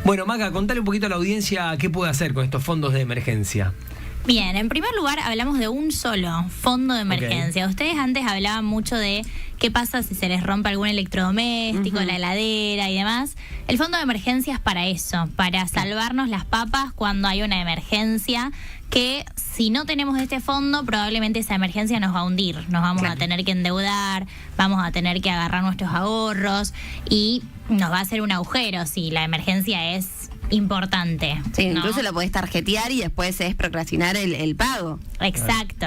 Bueno, Maca, contale un poquito a la audiencia qué puede hacer con estos fondos de emergencia. Bien, en primer lugar hablamos de un solo fondo de emergencia. Okay. Ustedes antes hablaban mucho de qué pasa si se les rompe algún electrodoméstico, la heladera y demás. El fondo de emergencia es para eso, para salvarnos las papas cuando hay una emergencia, que si no tenemos este fondo probablemente esa emergencia nos va a hundir, nos vamos a tener que endeudar, vamos a tener que agarrar nuestros ahorros y nos va a hacer un agujero si la emergencia es importante. Sí, ¿no? Incluso lo podés tarjetear y después es procrastinar el pago. Exacto.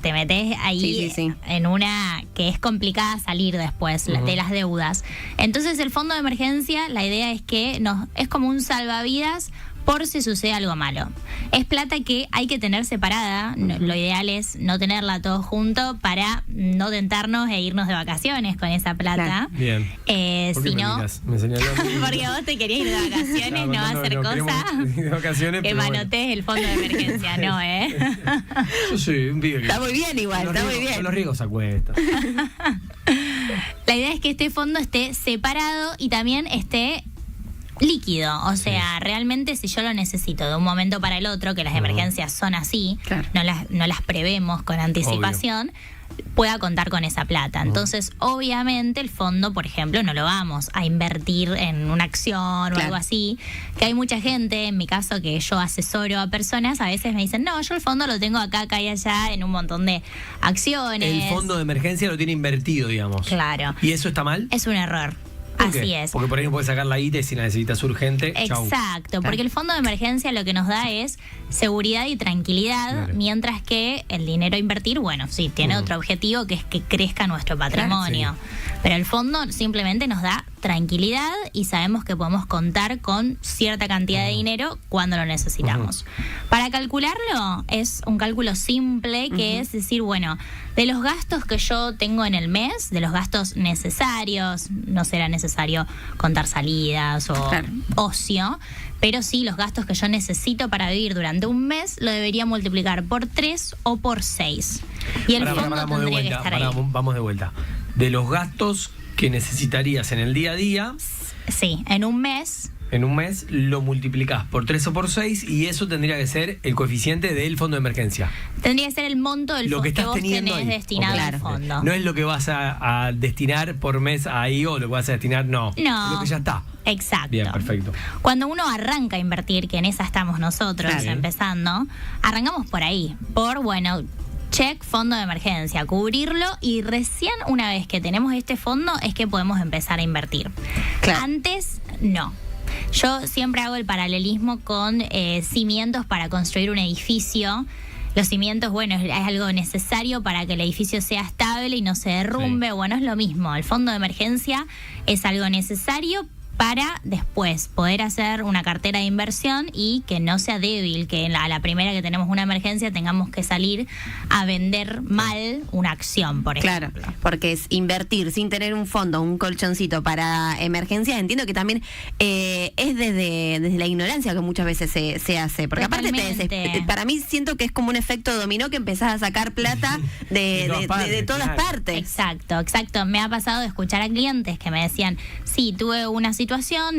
Te metés ahí en una que es complicada salir después de las deudas. Entonces el fondo de emergencia, la idea es que es como un salvavidas por si sucede algo malo. Es plata que hay que tener separada. Lo ideal es no tenerla todo junto para no tentarnos e irnos de vacaciones con esa plata. Claro. Bien. Si no, me señaló a mí. porque vos te querías ir de vacaciones, no va a hacer cosa que manotees el fondo de emergencia, ¿no? Yo soy un pibe que... Está muy bien igual, está muy bien. Con los riesgos a cuestas. La idea es que este fondo esté separado y también esté líquido, o sea, realmente si yo lo necesito de un momento para el otro, que las emergencias son así, no las prevemos con anticipación, pueda contar con esa plata. Entonces, obviamente, el fondo, por ejemplo, no lo vamos a invertir en una acción o algo así, que hay mucha gente, en mi caso, que yo asesoro a personas, a veces me dicen, no, yo el fondo lo tengo acá y allá, en un montón de acciones. El fondo de emergencia lo tiene invertido, digamos. Claro. ¿Y eso está mal? Es un error. Así es. Porque por ahí no puedes sacar la guita y si la necesitas urgente, exacto, porque el fondo de emergencia lo que nos da es seguridad y tranquilidad, mientras que el dinero a invertir, bueno, sí, tiene otro objetivo, que es que crezca nuestro patrimonio. Pero el fondo simplemente nos da tranquilidad y sabemos que podemos contar con cierta cantidad de dinero cuando lo necesitamos. Para calcularlo es un cálculo simple, que es decir, bueno, de los gastos que yo tengo en el mes, de los gastos necesarios, no será necesario contar salidas o ocio, pero sí los gastos que yo necesito para vivir durante un mes lo debería multiplicar por 3 o por 6. Y el fondo tendría que estar ahí. Vamos de vuelta. De los gastos que necesitarías en el día a día. Sí, en un mes lo multiplicás por 3 o por 6 y eso tendría que ser el coeficiente del fondo de emergencia. Tendría que ser el monto del fondo que vos tenés destinado al fondo. No es lo que vas a destinar por mes ahí o lo que vas a destinar, no. Es lo que ya está. Exacto. Bien, perfecto. Cuando uno arranca a invertir, que en esa estamos nosotros empezando, arrancamos por ahí, check, fondo de emergencia, cubrirlo y recién una vez que tenemos este fondo es que podemos empezar a invertir. Antes, no. Yo siempre hago el paralelismo con cimientos para construir un edificio. Los cimientos, es algo necesario para que el edificio sea estable y no se derrumbe. Bueno, es lo mismo. El fondo de emergencia es algo necesario para después poder hacer una cartera de inversión y que no sea débil, que a la primera que tenemos una emergencia tengamos que salir a vender mal una acción, por ejemplo. Claro, porque es invertir sin tener un fondo, un colchoncito para emergencias. Entiendo que también es desde la ignorancia que muchas veces se hace, porque aparte para mí siento que es como un efecto dominó que empezás a sacar plata de todas partes. Exacto. Me ha pasado de escuchar a clientes que me decían, sí, tuve una situación,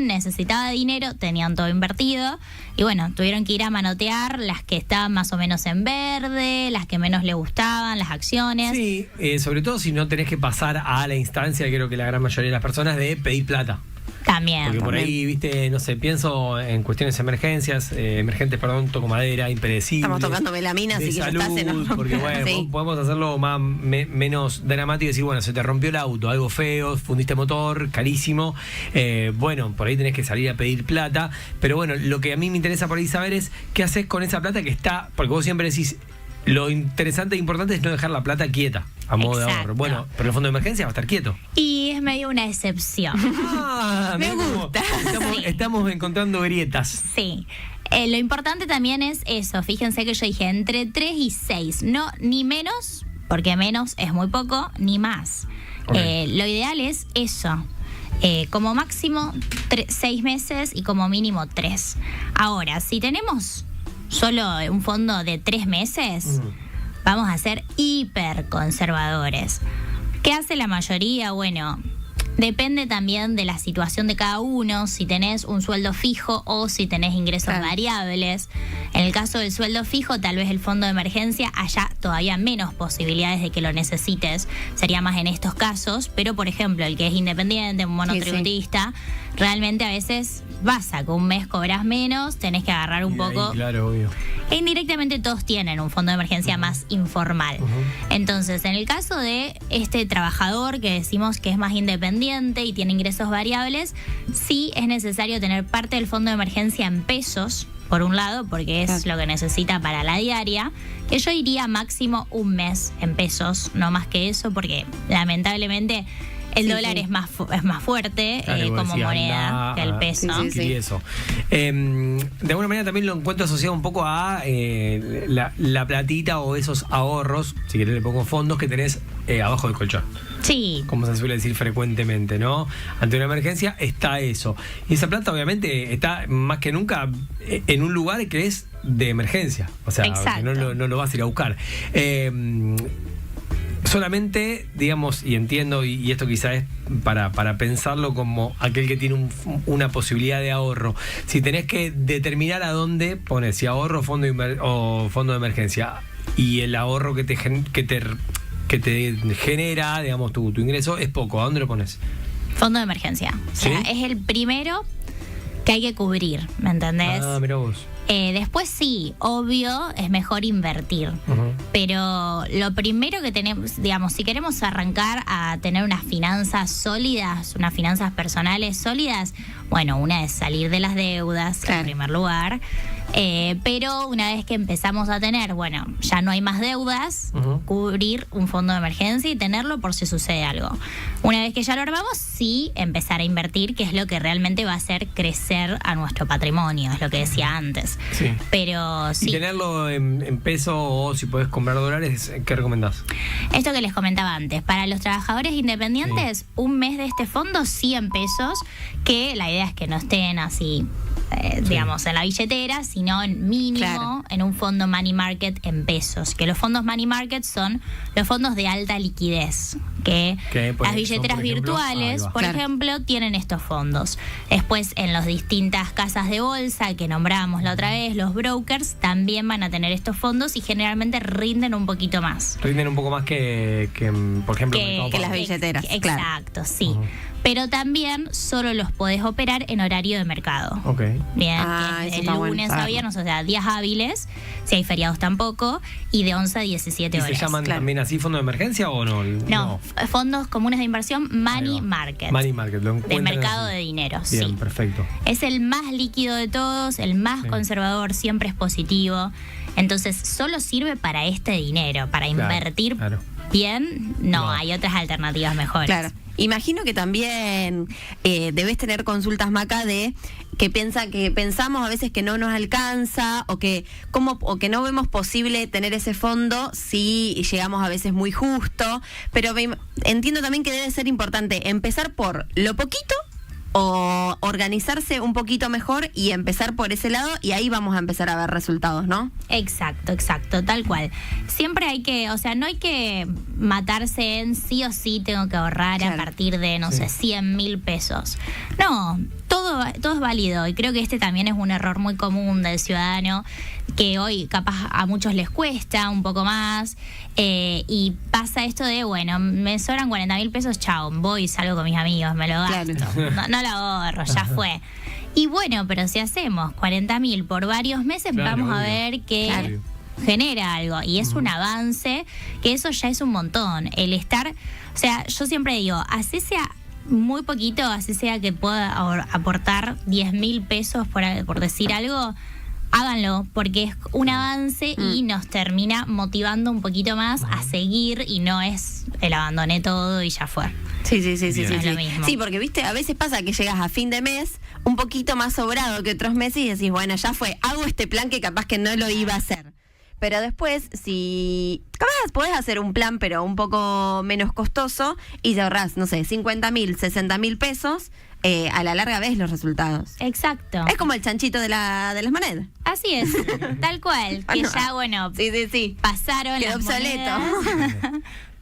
necesitaba dinero, tenían todo invertido y tuvieron que ir a manotear las que estaban más o menos en verde, las que menos les gustaban, las acciones. Sí, sobre todo si no tenés que pasar a la instancia, creo que la gran mayoría de las personas, de pedir plata. También. Porque por ahí, no sé, pienso en cuestiones emergentes, toco madera, impredecibles. Estamos tocando melamina, así que salud, ya está. Porque podemos hacerlo menos dramático y decir, se te rompió el auto, algo feo, fundiste motor, carísimo. Por ahí tenés que salir a pedir plata. Pero lo que a mí me interesa por ahí saber es qué haces con esa plata que está, porque vos siempre decís, lo interesante e importante es no dejar la plata quieta, a modo de ahorro. Pero el fondo de emergencia va a estar quieto. Y es medio una excepción. Me gusta. Estamos encontrando grietas. Sí. Lo importante también es eso. Fíjense que yo dije entre 3 y 6. No, ni menos, porque menos es muy poco, ni más. Lo ideal es eso. Como máximo 6 meses y como mínimo 3. Ahora, si tenemos solo un fondo de 3 meses, vamos a ser hiper conservadores. ¿Qué hace la mayoría? Depende también de la situación de cada uno, si tenés un sueldo fijo o si tenés ingresos variables. En el caso del sueldo fijo, tal vez el fondo de emergencia haya todavía menos posibilidades de que lo necesites. Sería más en estos casos, pero por ejemplo, el que es independiente, un monotributista, realmente a veces pasa que un mes cobras menos, tenés que agarrar un poco. Claro, obvio. E indirectamente todos tienen un fondo de emergencia más informal. Entonces, en el caso de este trabajador que decimos que es más independiente y tiene ingresos variables, sí es necesario tener parte del fondo de emergencia en pesos, por un lado, porque es lo que necesita para la diaria, que yo iría máximo un mes en pesos, no más que eso, porque lamentablemente el dólar es más fuerte como moneda que el peso. Y eso. De alguna manera también lo encuentro asociado un poco a la platita o esos ahorros, si querés le pongo fondos, que tenés abajo del colchón. Sí. Como se suele decir frecuentemente, ¿no? Ante una emergencia está eso. Y esa plata obviamente está más que nunca en un lugar que es de emergencia. O sea, que no lo vas a ir a buscar. Solamente, digamos, y entiendo, y esto quizás es para pensarlo como aquel que tiene una posibilidad de ahorro. Si tenés que determinar a dónde pones, si ahorro o fondo de emergencia, y el ahorro que te genera, digamos, tu ingreso es poco, ¿a dónde lo pones? Fondo de emergencia. ¿Sí? O sea, es el primero que hay que cubrir, ¿me entendés? Ah, mirá vos. Después sí, obvio, es mejor invertir. Pero lo primero que tenemos, digamos, si queremos arrancar a tener unas finanzas sólidas, unas finanzas personales sólidas, bueno, una es salir de las deudas, en primer lugar. Pero una vez que empezamos a tener, bueno, ya no hay más deudas, cubrir un fondo de emergencia y tenerlo por si sucede algo. Una vez que ya lo armamos, sí empezar a invertir, que es lo que realmente va a hacer crecer a nuestro patrimonio, es lo que decía antes. Sí. Pero sí. ¿Y tenerlo en peso o si podés comprar dólares, qué recomendás? Esto que les comentaba antes, para los trabajadores independientes, un mes de este fondo 100 pesos, que la idea es que no estén así, digamos, en la billetera, sino en mínimo en un fondo money market en pesos. Que los fondos money market son los fondos de alta liquidez, que las billeteras virtuales, por ejemplo, tienen estos fondos. Después, en las distintas casas de bolsa que nombrábamos la otra vez, los brokers también van a tener estos fondos y generalmente rinden un poquito más. Rinden un poco más que por ejemplo, que las billeteras. Exacto, sí. Pero también solo los podés operar en horario de mercado. Bien, que es de lunes a viernes, o sea, días hábiles, si hay feriados tampoco, y de 11 a 17 horas. ¿Y se llaman también así fondo de emergencia o no? No, fondos comunes de inversión, money market. Money market, lo de mercado de dinero, Bien, perfecto. Es el más líquido de todos, el más conservador, siempre es positivo. Entonces, solo sirve para este dinero, para invertir bien. No, hay otras alternativas mejores. Claro. Imagino que también debes tener consultas, Maca, de que pensamos a veces que no nos alcanza o que no vemos posible tener ese fondo si llegamos a veces muy justo, pero entiendo también que debe ser importante empezar por lo poquito o organizarse un poquito mejor y empezar por ese lado, y ahí vamos a empezar a ver resultados, ¿no? Exacto, tal cual. Siempre hay que, o sea, no hay que matarse en sí o sí tengo que ahorrar a partir de, no sé, 100.000 pesos. No, todo es válido, y creo que este también es un error muy común del ciudadano, que hoy capaz a muchos les cuesta un poco más, y pasa esto de, bueno, me sobran 40.000 pesos, chao, voy y salgo con mis amigos, me lo gasto. No lo ahorro, ya fue. Y bueno, pero si hacemos 40.000 por varios meses, vamos a ver que genera algo, y es un avance, que eso ya es un montón. El estar, o sea, yo siempre digo, así sea muy poquito, así sea que pueda aportar 10.000 pesos por decir algo, háganlo, porque es un avance y nos termina motivando un poquito más a seguir, y no es el abandoné todo y ya fue. Sí. Lo mismo. Sí, porque viste, a veces pasa que llegas a fin de mes un poquito más sobrado que otros meses y decís, bueno, ya fue, hago este plan que capaz que no lo iba a hacer. Pero después, si capaz podés hacer un plan, pero un poco menos costoso, y te ahorrás, no sé, 50.000, 60.000 pesos, a la larga ves los resultados. Exacto. Es como el chanchito de las monedas. Así es, tal cual. Que ya, sí. pasaron quedó las obsoleto. monedas.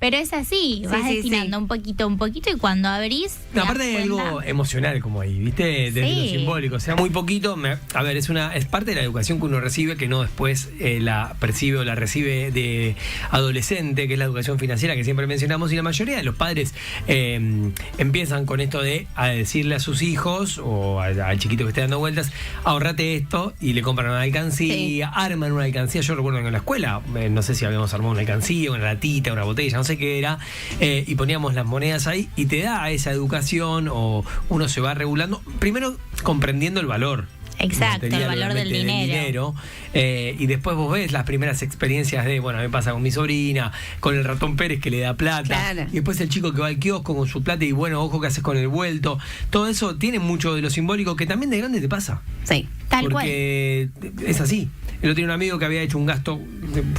Pero es así, vas destinando un poquito, y cuando abrís... No, aparte hay algo emocional como ahí, ¿viste? Desde lo simbólico. O sea, muy poquito. A ver, es parte de la educación que uno recibe, que no después la percibe o la recibe de adolescente, que es la educación financiera que siempre mencionamos. Y la mayoría de los padres empiezan con esto de a decirle a sus hijos o al chiquito que esté dando vueltas, ahorrate esto, y le compran una alcancía, arman una alcancía. Yo recuerdo que en la escuela, no sé si habíamos armado una alcancía, una latita, una botella, no sé qué era, y poníamos las monedas ahí, y te da esa educación, o uno se va regulando, primero comprendiendo el valor. Exacto, el valor del dinero. Y después vos ves las primeras experiencias de, a mí me pasa con mi sobrina, con el ratón Pérez que le da plata, claro. Y después el chico que va al kiosco con su plata y ojo que haces con el vuelto. Todo eso tiene mucho de lo simbólico que también de grande te pasa. Sí, tal cual. Porque es así. El otro día un amigo que había hecho un gasto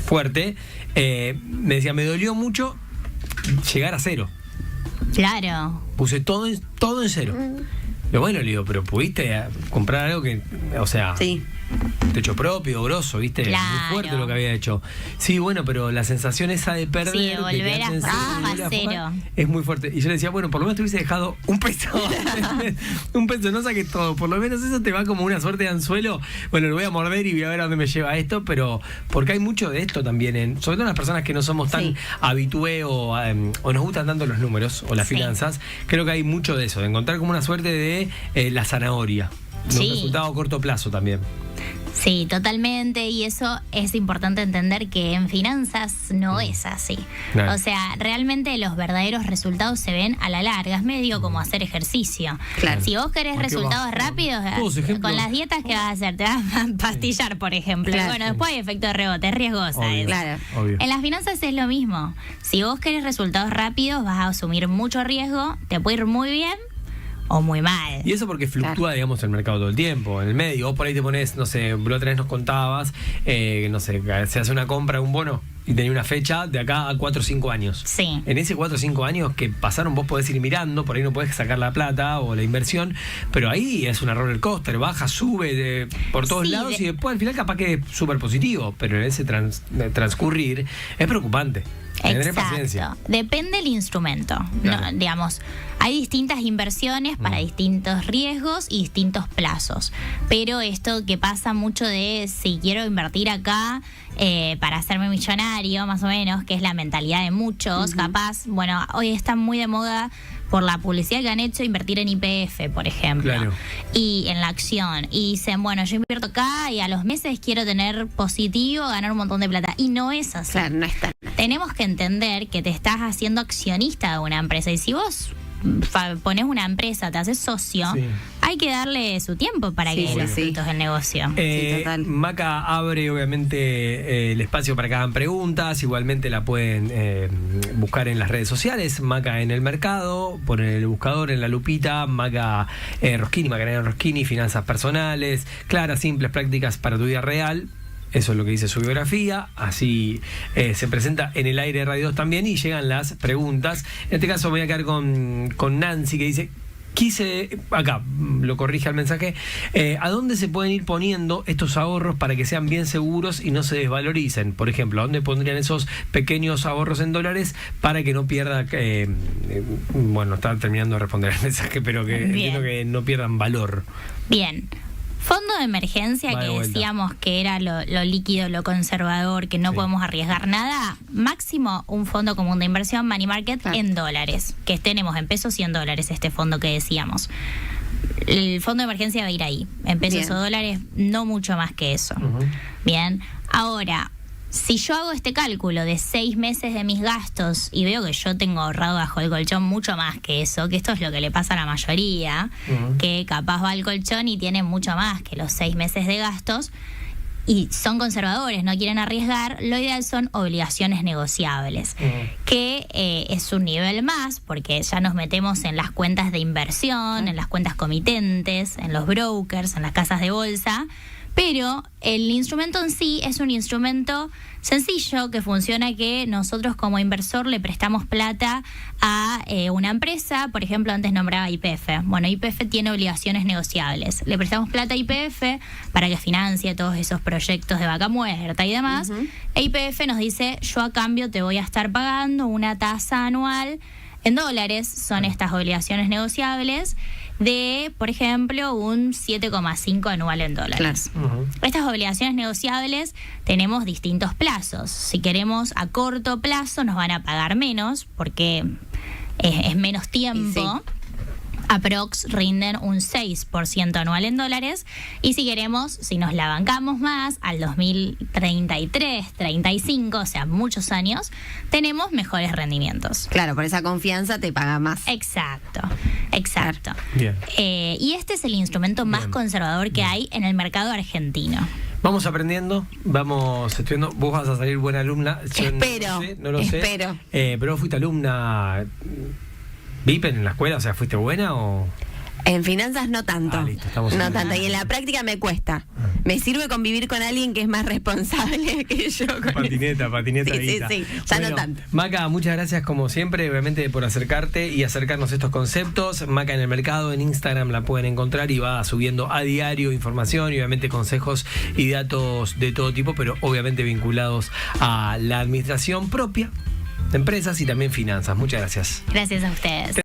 fuerte, me decía, me dolió mucho llegar a cero. Claro. Puse todo en cero. Pero bueno, le digo, pero pudiste comprar algo que, sí, techo propio, grosso, ¿viste? Claro. Muy fuerte lo que había hecho. Sí, bueno, pero la sensación esa de perder, sí, de volver a cero, es muy fuerte. Y yo le decía, por lo menos te hubiese dejado un peso. Un peso, no saques todo. Por lo menos eso te va como una suerte de anzuelo. Bueno, lo voy a morder y voy a ver a dónde me lleva esto, pero porque hay mucho de esto también, sobre todo las personas que no somos tan habitué o nos gustan tanto los números o las finanzas. Creo que hay mucho de eso, de encontrar como una suerte de la zanahoria. Un resultado a corto plazo también. Sí, totalmente, y eso es importante entender que en finanzas no es así. Claro. O sea, realmente los verdaderos resultados se ven a la larga, es medio como hacer ejercicio. Claro. Si vos querés resultados rápidos, con las dietas que vas a hacer, te vas a pastillar, por ejemplo. Claro. Bueno, después hay efecto de rebote, es riesgosa. Obvio, claro. Obvio. En las finanzas es lo mismo. Si vos querés resultados rápidos, vas a asumir mucho riesgo, te puede ir muy bien o muy mal. Y eso porque fluctúa, digamos, el mercado todo el tiempo, en el medio. Vos por ahí te pones, no sé, la otra vez nos contabas, no sé, se hace una compra, un bono, y tenía una fecha de acá a 4 o 5 años. Sí. En ese 4 o 5 años que pasaron, vos podés ir mirando, por ahí no podés sacar la plata o la inversión, pero ahí es una roller coaster, baja, sube por todos lados, y después al final capaz que es súper positivo, pero en ese transcurrir es preocupante. Exacto. Depende del instrumento. Claro. No, digamos, hay distintas inversiones para distintos riesgos y distintos plazos. Pero esto que pasa mucho de si quiero invertir acá para hacerme millonario, más o menos, que es la mentalidad de muchos, capaz, hoy está muy de moda por la publicidad que han hecho, invertir en YPF, por ejemplo. Claro. Y en la acción. Y dicen, yo invierto acá y a los meses quiero tener positivo, ganar un montón de plata. Y no es así. Claro, no está. Tenemos que entender que te estás haciendo accionista de una empresa. Y si vos pones una empresa, te haces socio, hay que darle su tiempo para que los frutos del negocio. Total. Maca abre obviamente el espacio para que hagan preguntas. Igualmente la pueden buscar en las redes sociales, Maca en el mercado, ponen el buscador en la lupita, Maca Roschini, Macarena Roschini, finanzas personales, claras, simples, prácticas para tu vida real. Eso es lo que dice su biografía. Así se presenta en el aire de Radio 2 también, y llegan las preguntas. En este caso voy a quedar con Nancy, que dice: acá lo corrige el mensaje, ¿a dónde se pueden ir poniendo estos ahorros para que sean bien seguros y no se desvaloricen? Por ejemplo, ¿a dónde pondrían esos pequeños ahorros en dólares para que no pierda, está terminando de responder el mensaje, pero que entiendo que no pierdan valor? Bien. Fondo de emergencia, que decíamos que era lo líquido, lo conservador, que no podemos arriesgar nada. Máximo un fondo común de inversión, money market, en dólares. Que tenemos en pesos y en dólares este fondo que decíamos. El fondo de emergencia va a ir ahí. En pesos o dólares, no mucho más que eso. Bien. Ahora, si yo hago este cálculo de 6 meses de mis gastos y veo que yo tengo ahorrado bajo el colchón mucho más que eso, que esto es lo que le pasa a la mayoría, que capaz va al colchón y tiene mucho más que los 6 meses de gastos y son conservadores, no quieren arriesgar, lo ideal son obligaciones negociables. que es un nivel más, porque ya nos metemos en las cuentas de inversión, en las cuentas comitentes, en los brokers, en las casas de bolsa, pero el instrumento en sí es un instrumento sencillo que funciona que nosotros como inversor le prestamos plata a una empresa. Por ejemplo, antes nombraba YPF. Bueno, YPF tiene obligaciones negociables. Le prestamos plata a YPF para que financie todos esos proyectos de vaca muerta y demás. E YPF nos dice, yo a cambio te voy a estar pagando una tasa anual en dólares, son estas obligaciones negociables, de, por ejemplo, un 7,5 anual en dólares. Claro. Estas obligaciones negociables tenemos distintos plazos. Si queremos a corto plazo nos van a pagar menos porque es menos tiempo. Aprox rinden un 6% anual en dólares, y si queremos, si nos la bancamos más, al 2033, 35, o sea, muchos años, tenemos mejores rendimientos. Claro, por esa confianza te paga más. Exacto. Bien. Y este es el instrumento más conservador que hay en el mercado argentino. Vamos aprendiendo, vamos estudiando. Vos vas a salir buena alumna. Yo Espero. No lo sé. Pero vos fuiste alumna VIP en la escuela, o sea, ¿fuiste buena o...? En finanzas no tanto. Listo, no tanto. Y en la práctica me cuesta. Me sirve convivir con alguien que es más responsable que yo. Patineta. Sí. Ya no tanto. Maca, muchas gracias como siempre, obviamente, por acercarte y acercarnos a estos conceptos. Maca en el mercado, en Instagram la pueden encontrar y va subiendo a diario información y obviamente consejos y datos de todo tipo, pero obviamente vinculados a la administración propia de empresas y también finanzas. Muchas gracias. Gracias a ustedes.